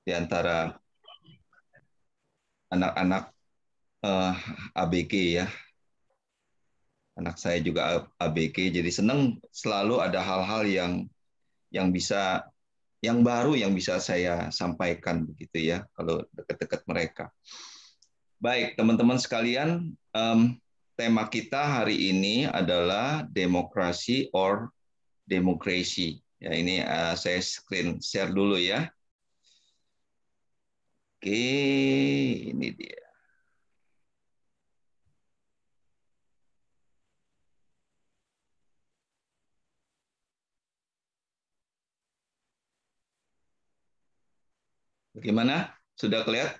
di antara anak-anak ABG ya. Anak saya juga ABG, jadi senang selalu ada hal-hal yang bisa yang baru yang bisa saya sampaikan begitu ya kalau dekat-dekat mereka. Baik, teman-teman sekalian, tema kita hari ini adalah demokrasi or democracy. Ya, ini saya screen share dulu ya. Oke, ini dia. Bagaimana? Sudah kelihatan?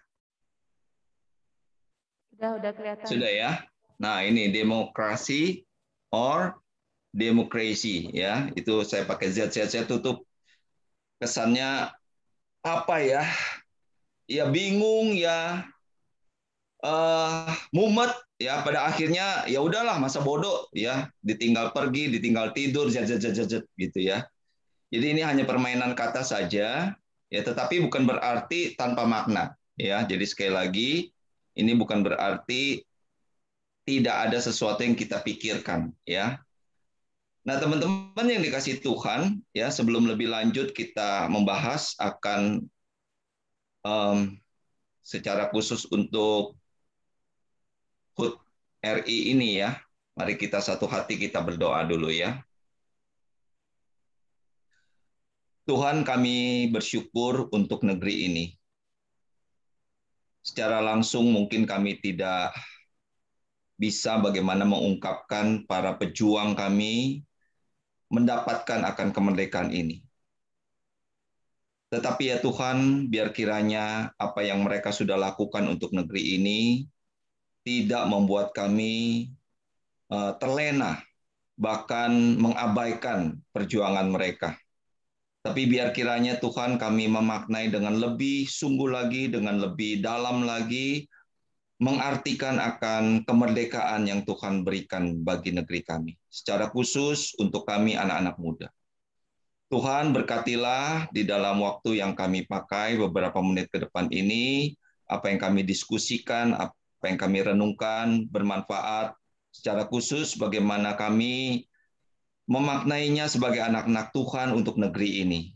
Sudah kelihatan. Sudah ya. Nah, ini demokrasi or democracy ya. Itu saya pakai Z, saya tutup. Kesannya apa ya? Ya bingung ya, mumet ya, pada akhirnya ya udahlah, masa bodoh ya, ditinggal pergi, ditinggal tidur, gitu ya. Jadi ini hanya permainan kata saja ya, tetapi bukan berarti tanpa makna ya. Jadi sekali lagi, ini bukan berarti tidak ada sesuatu yang kita pikirkan ya. Nah, teman-teman yang dikasih Tuhan ya, sebelum lebih lanjut kita membahas akan secara khusus untuk HUT RI ini ya, mari kita satu hati kita berdoa dulu ya. Tuhan, kami bersyukur untuk negeri ini. Secara langsung mungkin kami tidak bisa bagaimana mengungkapkan para pejuang kami mendapatkan akan kemerdekaan ini. Tetapi ya Tuhan, biar kiranya apa yang mereka sudah lakukan untuk negeri ini tidak membuat kami terlena, bahkan mengabaikan perjuangan mereka. Tapi biar kiranya Tuhan kami memaknai dengan lebih sungguh lagi, dengan lebih dalam lagi, mengartikan akan kemerdekaan yang Tuhan berikan bagi negeri kami. Secara khusus untuk kami anak-anak muda. Tuhan berkatilah di dalam waktu yang kami pakai beberapa menit ke depan ini, apa yang kami diskusikan, apa yang kami renungkan, bermanfaat. Secara khusus bagaimana kami memaknainya sebagai anak-anak Tuhan untuk negeri ini.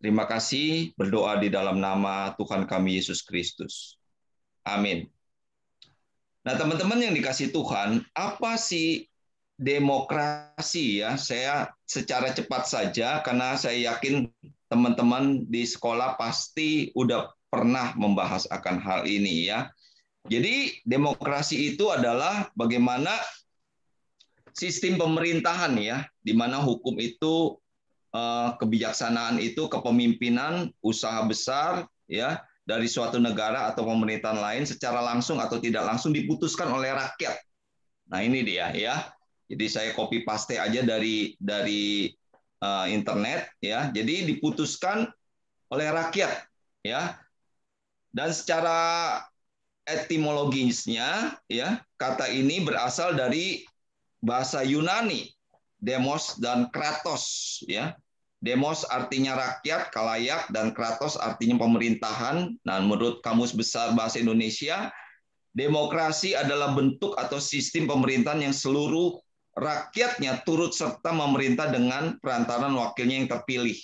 Terima kasih, berdoa di dalam nama Tuhan kami Yesus Kristus. Amin. Nah, teman-teman yang dikasih Tuhan, apa sih demokrasi ya? Saya secara cepat saja, karena saya yakin teman-teman di sekolah pasti udah pernah membahas akan hal ini ya. Jadi demokrasi itu adalah bagaimana sistem pemerintahan ya, di mana hukum itu, kebijaksanaan itu, kepemimpinan, usaha besar ya dari suatu negara atau pemerintahan lain secara langsung atau tidak langsung diputuskan oleh rakyat. Nah ini dia ya. Jadi saya copy paste aja dari internet ya. Jadi diputuskan oleh rakyat ya. Dan secara etimologisnya ya, kata ini berasal dari bahasa Yunani, demos dan kratos ya. Demos artinya rakyat, kalayak, dan kratos artinya pemerintahan. Nah, menurut Kamus Besar Bahasa Indonesia, demokrasi adalah bentuk atau sistem pemerintahan yang seluruh rakyatnya turut serta memerintah dengan perantaran wakilnya yang terpilih.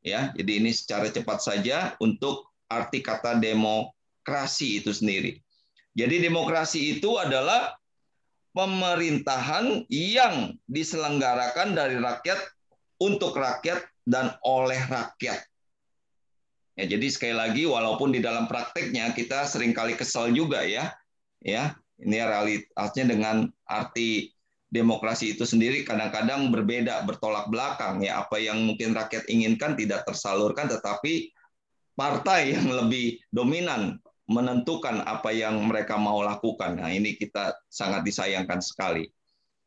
Ya, jadi ini secara cepat saja untuk arti kata demokrasi itu sendiri. Jadi demokrasi itu adalah pemerintahan yang diselenggarakan dari rakyat untuk rakyat dan oleh rakyat. Ya, jadi sekali lagi, walaupun di dalam prakteknya kita seringkali kesal juga ya, ini realitasnya dengan arti demokrasi itu sendiri kadang-kadang berbeda, bertolak belakang ya. Apa yang mungkin rakyat inginkan tidak tersalurkan, tetapi partai yang lebih dominan menentukan apa yang mereka mau lakukan. Nah, ini kita sangat disayangkan sekali.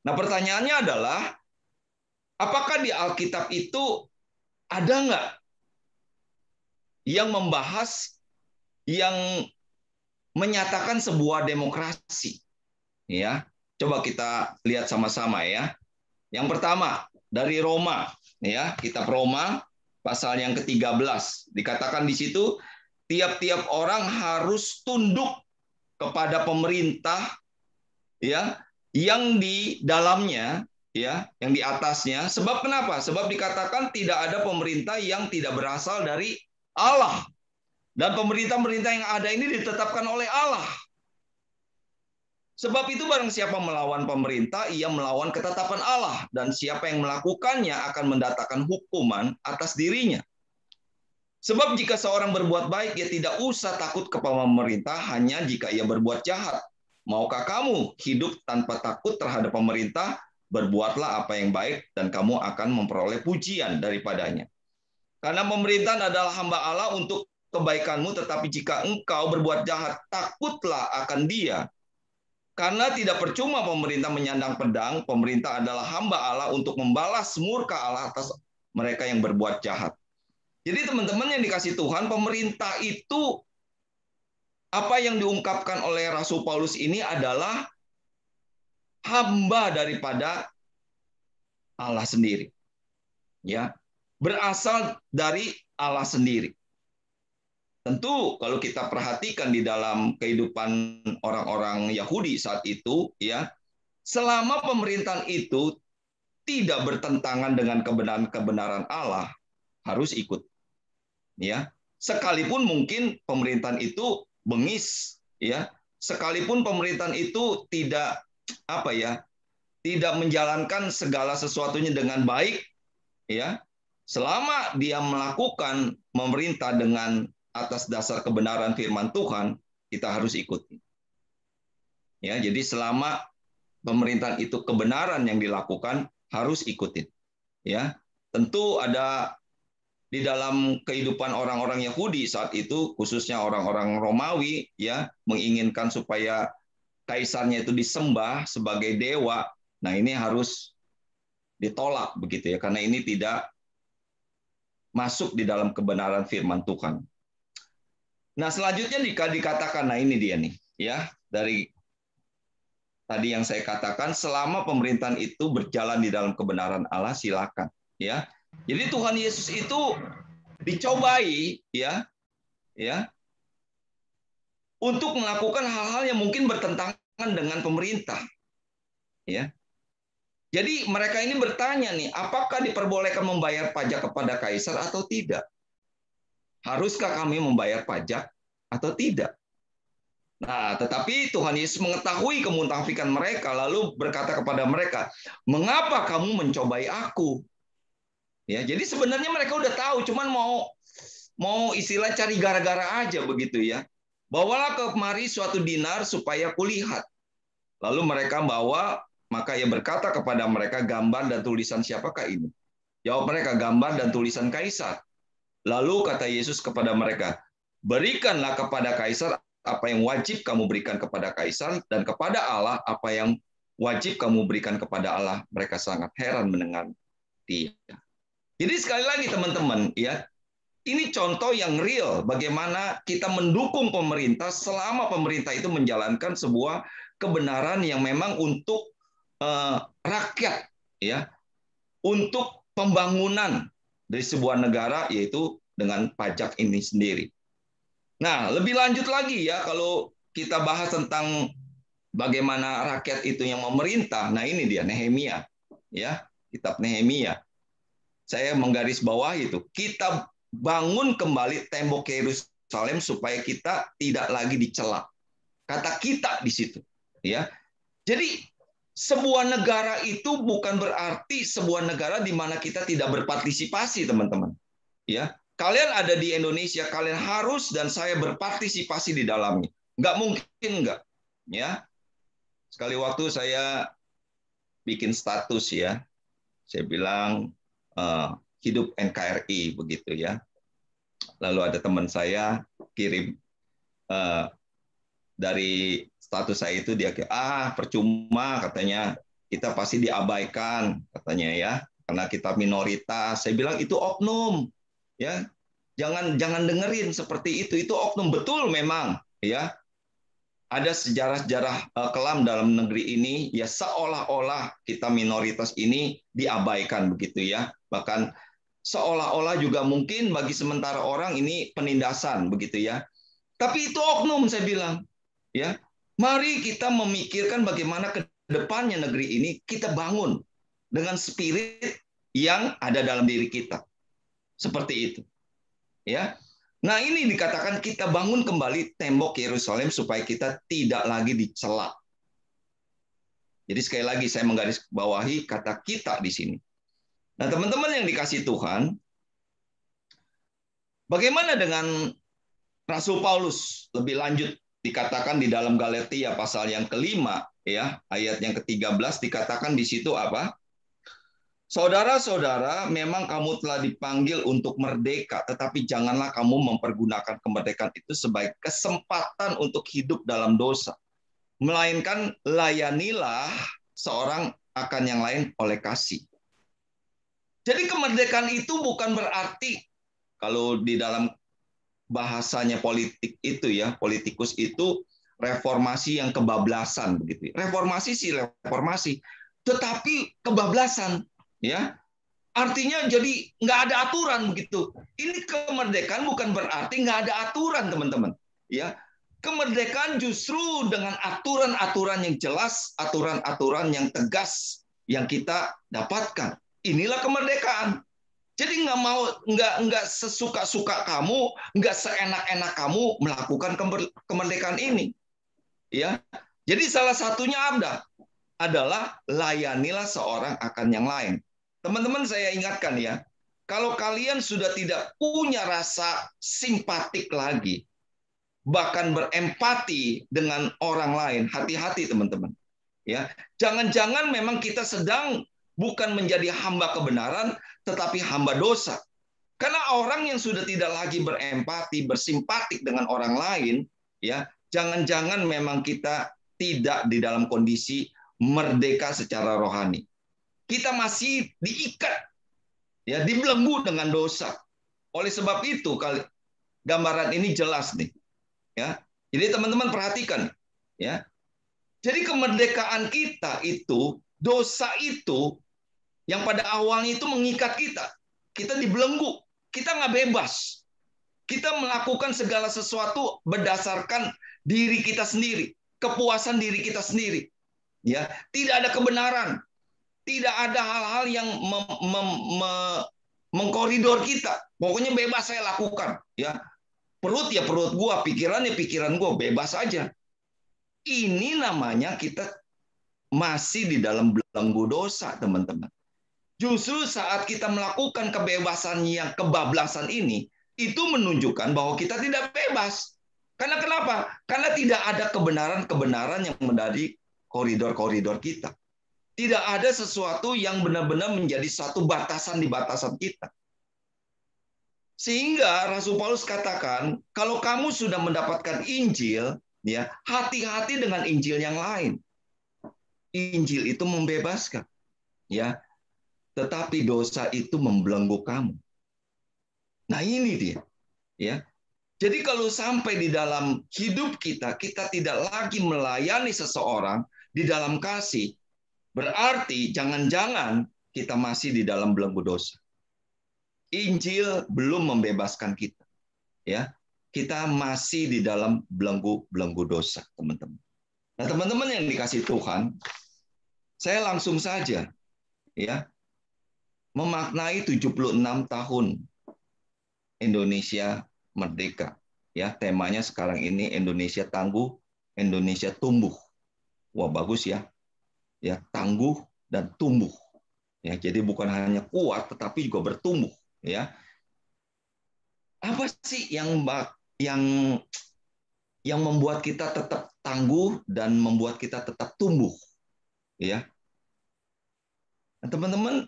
Nah, pertanyaannya adalah, apakah di Alkitab itu ada nggak yang membahas, yang menyatakan sebuah demokrasi? Ya, coba kita lihat sama-sama ya. Yang pertama dari Roma, ya, kitab Roma pasal yang ke-13. Dikatakan di situ, tiap-tiap orang harus tunduk kepada pemerintah, ya, yang di dalamnya, ya, yang di atasnya. Sebab kenapa? Sebab dikatakan tidak ada pemerintah yang tidak berasal dari Allah. Dan pemerintah-pemerintah yang ada ini ditetapkan oleh Allah. Sebab itu barang siapa melawan pemerintah, ia melawan ketetapan Allah. Dan siapa yang melakukannya akan mendatangkan hukuman atas dirinya. Sebab jika seorang berbuat baik, ia tidak usah takut kepada pemerintah, hanya jika ia berbuat jahat. Maukah kamu hidup tanpa takut terhadap pemerintah? Berbuatlah apa yang baik, dan kamu akan memperoleh pujian daripadanya. Karena pemerintahan adalah hamba Allah untuk kebaikanmu, tetapi jika engkau berbuat jahat, takutlah akan dia. Karena tidak percuma pemerintah menyandang pedang, pemerintah adalah hamba Allah untuk membalas murka Allah atas mereka yang berbuat jahat. Jadi teman-teman yang dikasih Tuhan, pemerintah itu, apa yang diungkapkan oleh Rasul Paulus ini adalah hamba daripada Allah sendiri. Ya, berasal dari Allah sendiri. Tentu kalau kita perhatikan di dalam kehidupan orang-orang Yahudi saat itu, ya, selama pemerintahan itu tidak bertentangan dengan kebenaran Allah, harus ikut. Ya, sekalipun mungkin pemerintahan itu bengis, ya, sekalipun pemerintahan itu tidak tidak menjalankan segala sesuatunya dengan baik, ya, selama dia melakukan memerintah dengan atas dasar kebenaran firman Tuhan, kita harus ikuti. Ya, jadi selama pemerintahan itu kebenaran yang dilakukan, harus ikutin. Ya, tentu ada di dalam kehidupan orang-orang Yahudi saat itu, khususnya orang-orang Romawi, ya, menginginkan supaya kaisarnya itu disembah sebagai dewa. Nah, ini harus ditolak begitu ya, karena ini tidak masuk di dalam kebenaran firman Tuhan. Nah, selanjutnya dikatakan, nah ini dia nih, ya, dari tadi yang saya katakan, selama pemerintahan itu berjalan di dalam kebenaran Allah, silakan, ya. Jadi Tuhan Yesus itu dicobai, ya, untuk melakukan hal-hal yang mungkin bertentangan dengan pemerintah, ya. Jadi mereka ini bertanya nih, apakah diperbolehkan membayar pajak kepada kaisar atau tidak? Haruskah kami membayar pajak atau tidak? Nah, tetapi Tuhan Yesus mengetahui kemuntafikan mereka, lalu berkata kepada mereka, mengapa kamu mencobai aku? Ya, jadi sebenarnya mereka udah tahu, cuman mau istilah cari gara-gara aja begitu ya. Bawalah kemari suatu dinar supaya kulihat. Lalu mereka bawa, maka ia berkata kepada mereka, gambar dan tulisan siapakah ini? Jawab mereka, gambar dan tulisan kaisar. Lalu kata Yesus kepada mereka, berikanlah kepada kaisar apa yang wajib kamu berikan kepada kaisar, dan kepada Allah apa yang wajib kamu berikan kepada Allah. Mereka sangat heran mendengar dia. Jadi sekali lagi teman-teman, ya, ini contoh yang real bagaimana kita mendukung pemerintah selama pemerintah itu menjalankan sebuah kebenaran yang memang untuk rakyat, ya, untuk pembangunan dari sebuah negara, yaitu dengan pajak ini sendiri. Nah, lebih lanjut lagi ya, kalau kita bahas tentang bagaimana rakyat itu yang memerintah, nah ini dia Nehemia, ya, kitab Nehemia. Saya menggarisbawahi itu, kita bangun kembali tembok Yerusalem supaya kita tidak lagi dicela. Kata kita di situ, ya. Jadi sebuah negara itu bukan berarti sebuah negara di mana kita tidak berpartisipasi, teman-teman. Ya, kalian ada di Indonesia, kalian harus dan saya berpartisipasi di dalamnya. Nggak mungkin nggak. Ya, sekali waktu saya bikin status ya, saya bilang hidup NKRI begitu ya. Lalu ada teman saya kirim dari status saya itu, dia percuma katanya, kita pasti diabaikan katanya ya, karena kita minoritas. Saya bilang itu oknum, ya, jangan dengerin seperti itu oknum. Betul memang ya, ada sejarah-sejarah kelam dalam negeri ini ya, seolah-olah kita minoritas ini diabaikan begitu ya. Bahkan seolah-olah juga mungkin bagi sementara orang ini penindasan begitu ya. Tapi itu oknum, saya bilang. Ya, mari kita memikirkan bagaimana ke depannya negeri ini kita bangun dengan spirit yang ada dalam diri kita. Seperti itu. Ya. Nah, ini dikatakan kita bangun kembali tembok Yerusalem supaya kita tidak lagi dicela. Jadi sekali lagi saya menggarisbawahi kata kita di sini. Nah, teman-teman yang dikasih Tuhan, bagaimana dengan Rasul Paulus? Lebih lanjut dikatakan di dalam Galatia pasal yang kelima, ya, ayat yang ke-13 dikatakan di situ apa? Saudara-saudara, memang kamu telah dipanggil untuk merdeka, tetapi janganlah kamu mempergunakan kemerdekaan itu sebagai kesempatan untuk hidup dalam dosa. Melainkan layanilah seorang akan yang lain oleh kasih. Jadi kemerdekaan itu bukan berarti, kalau di dalam bahasanya politik itu ya, politikus itu reformasi yang kebablasan begitu. Reformasi sih reformasi, tetapi kebablasan ya. Artinya jadi nggak ada aturan begitu. Ini kemerdekaan bukan berarti nggak ada aturan, teman-teman. Ya, kemerdekaan justru dengan aturan-aturan yang jelas, aturan-aturan yang tegas yang kita dapatkan. Inilah kemerdekaan. Jadi nggak sesuka-suka kamu, nggak seenak-enak kamu melakukan kemerdekaan ini. Ya, jadi salah satunya adalah layanilah seorang akan yang lain. Teman-teman, saya ingatkan ya, kalau kalian sudah tidak punya rasa simpatik lagi, bahkan berempati dengan orang lain, hati-hati teman-teman. Ya, jangan-jangan memang kita sedang bukan menjadi hamba kebenaran, tetapi hamba dosa. Karena orang yang sudah tidak lagi berempati, bersimpatik dengan orang lain, ya, jangan-jangan memang kita tidak di dalam kondisi merdeka secara rohani. Kita masih diikat, ya, dibelenggu dengan dosa. Oleh sebab itu, gambaran ini jelas nih, ya. Jadi teman-teman perhatikan, ya. Jadi kemerdekaan kita itu, dosa itu yang pada awalnya itu mengikat kita. Kita dibelenggu, kita nggak bebas. Kita melakukan segala sesuatu berdasarkan diri kita sendiri, kepuasan diri kita sendiri. Ya, tidak ada kebenaran, tidak ada hal-hal yang mengkoridor kita. Pokoknya bebas saya lakukan. Ya, perut ya perut gua, pikiran ya pikiran gua, bebas aja. Ini namanya kita masih di dalam belenggu dosa, teman-teman. Justru saat kita melakukan kebebasan yang kebablasan ini, itu menunjukkan bahwa kita tidak bebas. Karena kenapa? Karena tidak ada kebenaran-kebenaran yang menjadi koridor-koridor kita. Tidak ada sesuatu yang benar-benar menjadi satu batasan di batasan kita. Sehingga Rasul Paulus katakan, kalau kamu sudah mendapatkan Injil, ya, hati-hati dengan Injil yang lain. Injil itu membebaskan, ya. Tetapi dosa itu membelenggu kamu. Nah, ini dia, ya. Jadi kalau sampai di dalam hidup kita, kita tidak lagi melayani seseorang di dalam kasih, berarti jangan-jangan kita masih di dalam belenggu dosa. Injil belum membebaskan kita, ya. Kita masih di dalam belenggu dosa, teman-teman. Nah, teman-teman yang dikasih Tuhan, saya langsung saja, ya, memaknai 76 tahun Indonesia merdeka. Ya, temanya sekarang ini Indonesia tangguh, Indonesia tumbuh. Wah, bagus ya. Ya, tangguh dan tumbuh. Ya, jadi bukan hanya kuat tetapi juga bertumbuh, ya. Apa sih yang membuat kita tetap tangguh dan membuat kita tetap tumbuh? Ya. Nah, teman-teman,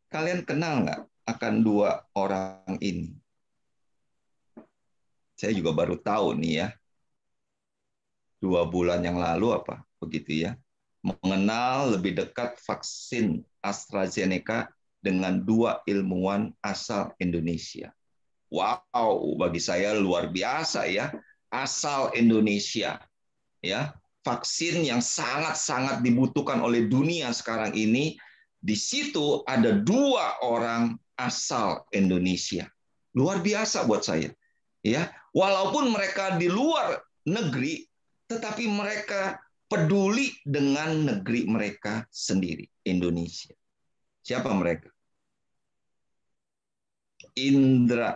kalian kenal nggak akan dua orang ini? Saya juga baru tahu nih ya. 2 bulan yang lalu apa begitu ya. Mengenal lebih dekat vaksin AstraZeneca dengan 2 ilmuwan asal Indonesia. Wow, bagi saya luar biasa ya. Asal Indonesia. Ya, vaksin yang sangat-sangat dibutuhkan oleh dunia sekarang ini Di situ ada 2 orang asal Indonesia. Luar biasa buat saya. Ya, walaupun mereka di luar negeri, tetapi mereka peduli dengan negeri mereka sendiri, Indonesia. Siapa mereka? Indra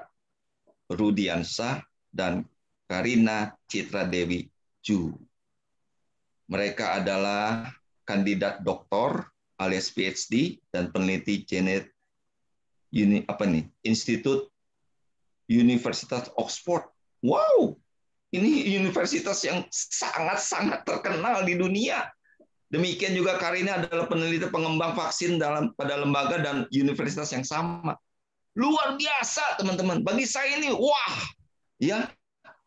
Rudiansah dan Karina Citra Dewi Ju. Mereka adalah kandidat doktor alias PhD dan peneliti genet Institut Universitas Oxford. Wow, ini universitas yang sangat-sangat terkenal di dunia. Demikian juga Karina adalah peneliti pengembang vaksin pada lembaga dan universitas yang sama. Luar biasa, teman-teman. Bagi saya ini, wah, ya,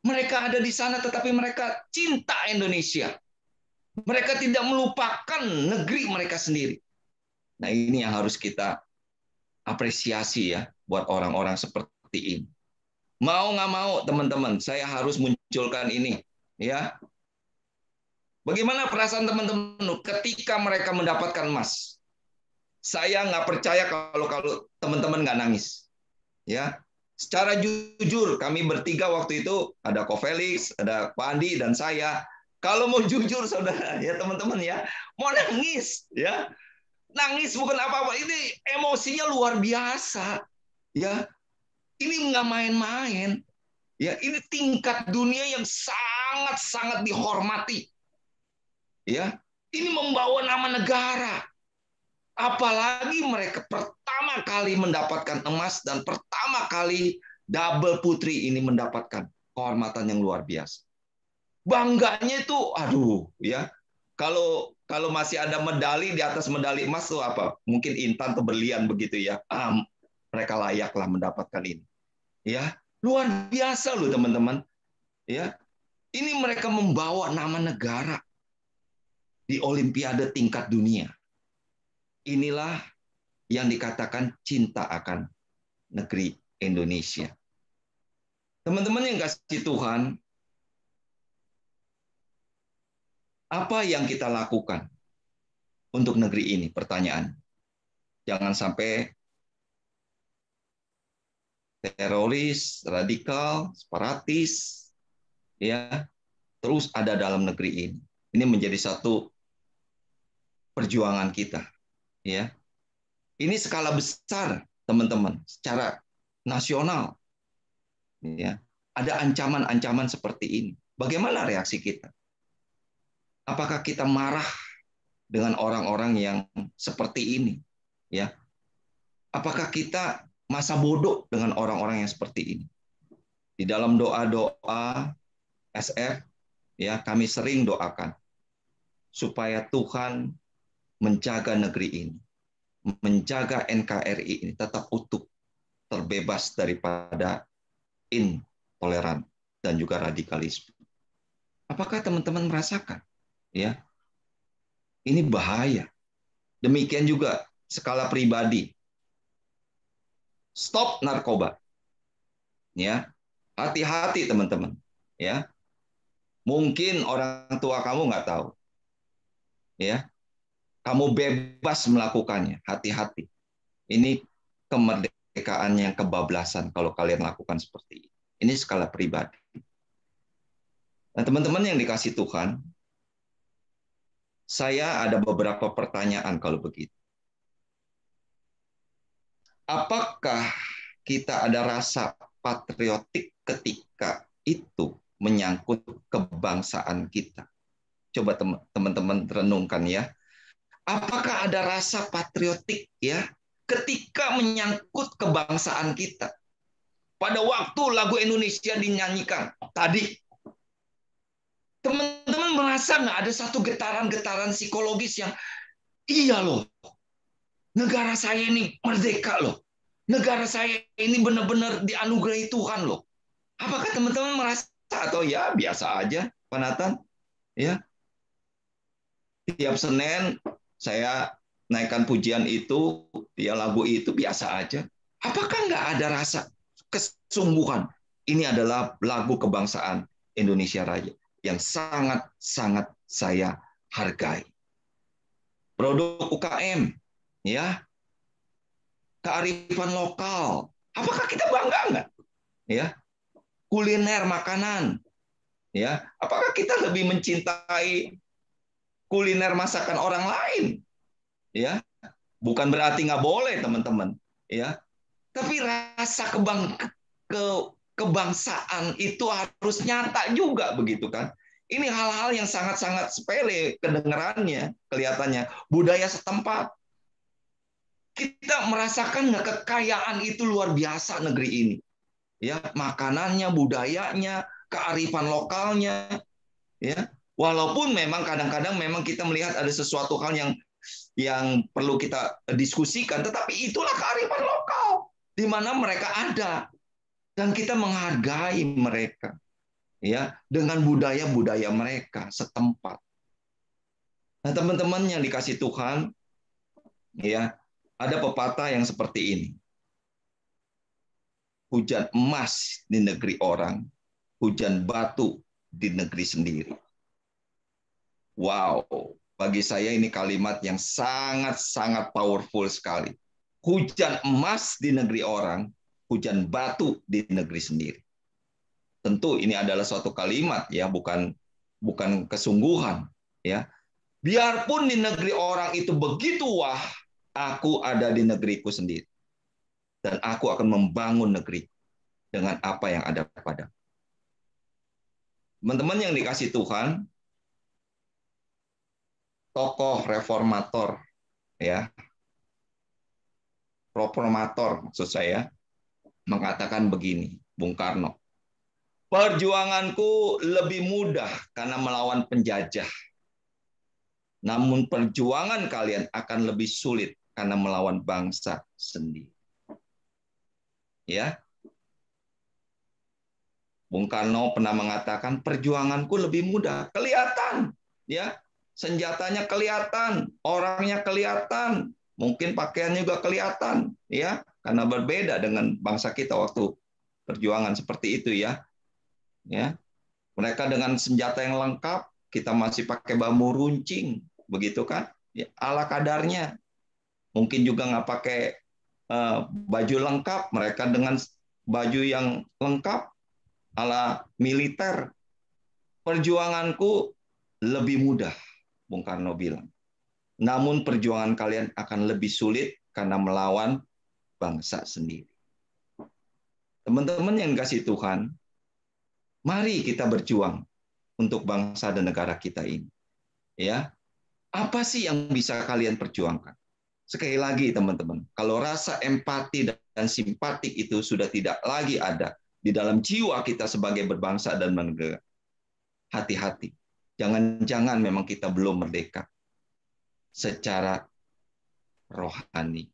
mereka ada di sana, tetapi mereka cinta Indonesia. Mereka tidak melupakan negeri mereka sendiri. Nah, ini yang harus kita apresiasi ya, buat orang-orang seperti ini. Mau nggak mau, teman-teman, saya harus munculkan ini, ya. Bagaimana perasaan teman-teman ketika mereka mendapatkan emas? Saya nggak percaya kalau teman-teman nggak nangis, ya. Secara jujur, kami bertiga waktu itu ada Ko Felix, ada Pak Andi dan saya. Kalau mau jujur, saudara, ya teman-teman ya, mau nangis, ya. Nangis bukan apa-apa, ini emosinya luar biasa, ya. Ini nggak main-main, ya. Ini tingkat dunia yang sangat-sangat dihormati, ya. Ini membawa nama negara. Apalagi mereka pertama kali mendapatkan emas dan pertama kali double putri ini mendapatkan kehormatan yang luar biasa. Bangganya itu, aduh, ya. Kalau masih ada medali di atas medali emas tuh apa? Mungkin intan atau berlian begitu ya. Mereka layaklah mendapatkan ini. Ya, luar biasa loh teman-teman. Ya, ini mereka membawa nama negara di Olimpiade tingkat dunia. Inilah yang dikatakan cinta akan negeri Indonesia. Teman-teman yang kasih Tuhan, apa yang kita lakukan untuk negeri ini? Pertanyaan. Jangan sampai teroris, radikal, separatis, ya, terus ada dalam negeri ini. Ini menjadi satu perjuangan kita, ya. Ini skala besar, teman-teman, secara nasional, ya. Ada ancaman-ancaman seperti ini. Bagaimana reaksi kita? Apakah kita marah dengan orang-orang yang seperti ini, ya? Apakah kita masa bodoh dengan orang-orang yang seperti ini? Di dalam doa-doa SF, ya, kami sering doakan supaya Tuhan menjaga negeri ini, menjaga NKRI ini tetap utuh, terbebas daripada intoleran dan juga radikalisme. Apakah teman-teman merasakan? Ya, ini bahaya. Demikian juga skala pribadi. Stop narkoba. Ya, hati-hati teman-teman. Ya, mungkin orang tua kamu nggak tahu. Ya, kamu bebas melakukannya. Hati-hati. Ini kemerdekaan yang kebablasan kalau kalian lakukan seperti ini. Ini skala pribadi. Nah, teman-teman yang dikasih Tuhan, saya ada beberapa pertanyaan kalau begitu. Apakah kita ada rasa patriotik ketika itu menyangkut kebangsaan kita? Coba teman-teman renungkan ya. Apakah ada rasa patriotik ya ketika menyangkut kebangsaan kita? Pada waktu lagu Indonesia dinyanyikan tadi, teman-teman merasa nggak ada satu getaran-getaran psikologis yang iya loh, negara saya ini merdeka loh, negara saya ini benar-benar dianugerahi Tuhan loh. Apakah teman-teman merasa atau ya biasa aja, Pak Nathan? Ya, tiap Senin saya naikkan pujian itu, ya lagu itu biasa aja. Apakah nggak ada rasa kesungguhan? Ini adalah lagu kebangsaan Indonesia Raya yang sangat-sangat saya hargai. Produk UKM, Ya, kearifan lokal. Apakah kita bangga nggak? Ya, kuliner makanan. Ya, apakah kita lebih mencintai kuliner masakan orang lain? Ya, bukan berarti nggak boleh, teman-teman. Ya, tapi rasa kebangsaan itu harus nyata juga, begitu kan? Ini hal-hal yang sangat-sangat sepele kedengarannya, kelihatannya. Budaya setempat. Kita merasakan nggak kekayaan itu luar biasa negeri ini. Ya, makanannya, budayanya, kearifan lokalnya. Ya, walaupun memang kadang-kadang memang kita melihat ada sesuatu hal yang perlu kita diskusikan, tetapi itulah kearifan lokal di mana mereka ada dan kita menghargai mereka, ya, dengan budaya-budaya mereka setempat. Nah, teman-teman yang dikasih Tuhan, ya, ada pepatah yang seperti ini. Hujan emas di negeri orang, hujan batu di negeri sendiri. Wow, bagi saya ini kalimat yang sangat-sangat powerful sekali. Hujan emas di negeri orang, hujan batu di negeri sendiri. Tentu ini adalah suatu kalimat, ya, bukan kesungguhan, ya. Biarpun di negeri orang itu begitu wah, aku ada di negeriku sendiri. Dan aku akan membangun negeri dengan apa yang ada padaku. Teman-teman yang dikasih Tuhan, tokoh reformator, ya, reformator maksud saya, mengatakan begini, Bung Karno, perjuanganku lebih mudah karena melawan penjajah. Namun perjuangan kalian akan lebih sulit karena melawan bangsa sendiri. Ya. Bung Karno pernah mengatakan perjuanganku lebih mudah, kelihatan, ya. Senjatanya kelihatan, orangnya kelihatan, mungkin pakaiannya juga kelihatan, ya, karena berbeda dengan bangsa kita waktu perjuangan seperti itu, ya. Ya. Mereka dengan senjata yang lengkap, kita masih pakai bambu runcing, begitu kan? Ya, ala kadarnya. Mungkin juga nggak pakai baju lengkap, mereka dengan baju yang lengkap ala militer. Perjuanganku lebih mudah, Bung Karno bilang. Namun perjuangan kalian akan lebih sulit karena melawan bangsa sendiri. Teman-teman yang dikasih Tuhan, mari kita berjuang untuk bangsa dan negara kita ini. Ya, apa sih yang bisa kalian perjuangkan? Sekali lagi teman-teman, kalau rasa empati dan simpatik itu sudah tidak lagi ada di dalam jiwa kita sebagai berbangsa dan bernegara, hati-hati. Jangan-jangan memang kita belum merdeka secara rohani.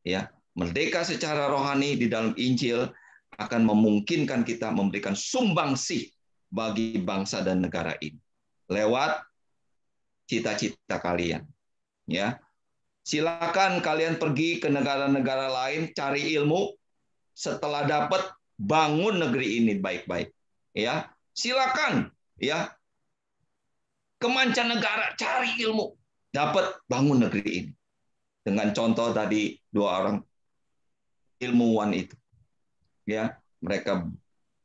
Ya, merdeka secara rohani di dalam Injil akan memungkinkan kita memberikan sumbangsih bagi bangsa dan negara ini lewat cita-cita kalian. Ya. Silakan kalian pergi ke negara-negara lain, cari ilmu. Setelah dapat, bangun negeri ini baik-baik. Ya, silakan, ya, ke mancanegara, cari ilmu, dapat, bangun negeri ini. Dengan contoh tadi 2 orang ilmuwan itu, ya, mereka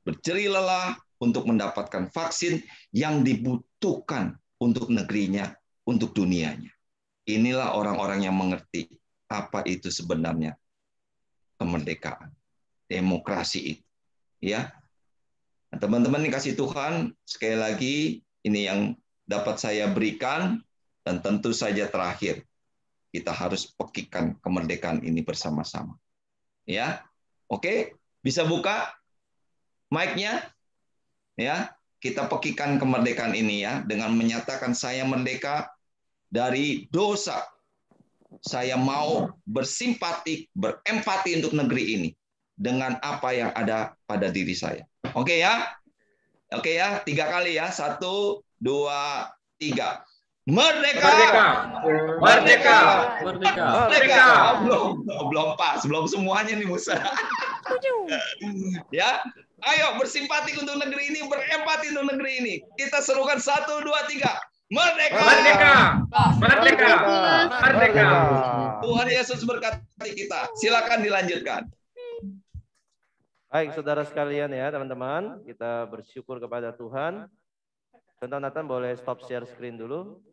berjerih lelah untuk mendapatkan vaksin yang dibutuhkan untuk negerinya, untuk dunianya. Inilah orang-orang yang mengerti apa itu sebenarnya kemerdekaan, demokrasi itu, ya. Nah, teman-teman dikasih Tuhan, sekali lagi ini yang dapat saya berikan, dan tentu saja terakhir kita harus pekikan kemerdekaan ini bersama-sama. Ya, oke, bisa buka mic-nya, ya. Kita pekikan kemerdekaan ini, ya, dengan menyatakan saya merdeka dari dosa. Saya mau bersimpati, berempati untuk negeri ini dengan apa yang ada pada diri saya. Oke ya? Oke ya, 3 kali ya. 1, 2, 3. Merdeka! Merdeka! Merdeka! Merdeka! Merdeka! Belum pas, belum semuanya nih Musa. Ya, ayo bersimpati untuk negeri ini, berempati untuk negeri ini. Kita serukan 1, 2, 3. Merdeka! Merdeka! Merdeka! Merdeka! Tuhan Yesus berkati kita. Silakan dilanjutkan. Baik, saudara sekalian ya, teman-teman. Kita bersyukur kepada Tuhan. Tonton Nathan boleh stop share screen dulu.